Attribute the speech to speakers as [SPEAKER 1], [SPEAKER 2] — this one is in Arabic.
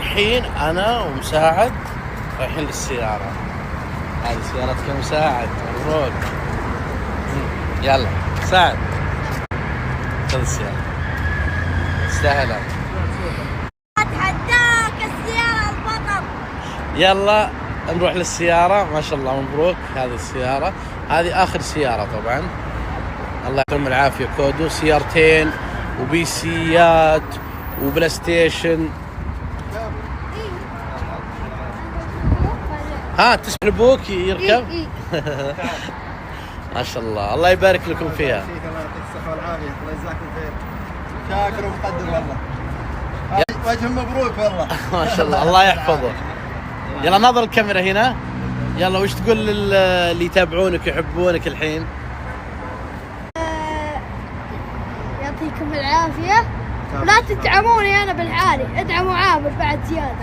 [SPEAKER 1] الحين انا ومساعد رايحين للسيارة. هذه سيارتك يا مساعد، مبروك. يلا ساعد خذ السيارة، تستاهل.
[SPEAKER 2] اتحداك السيارة البطل.
[SPEAKER 1] يلا نروح للسيارة. ما شاء الله مبروك. هذه السيارة، هذه آخر سيارة طبعا. الله يعطيهم العافية. كودو سيارتين وبي سيات وبلاي ستيشن. ها تسمح لابوك يركب؟ ما شاء الله، الله يبارك لكم فيها.
[SPEAKER 3] الله يعطيك الصحة والعافية، الله يجزاكم خير. شاكر ومقدر والله. وجه مبروك والله.
[SPEAKER 1] ما شاء الله، الله يحفظه. يلا نظر الكاميرا هنا. يلا وش تقول للي يتابعونك يحبونك الحين؟
[SPEAKER 2] يعطيكم العافية، ولا تدعموني أنا بالحالي، ادعموا عامر بعد زيادة.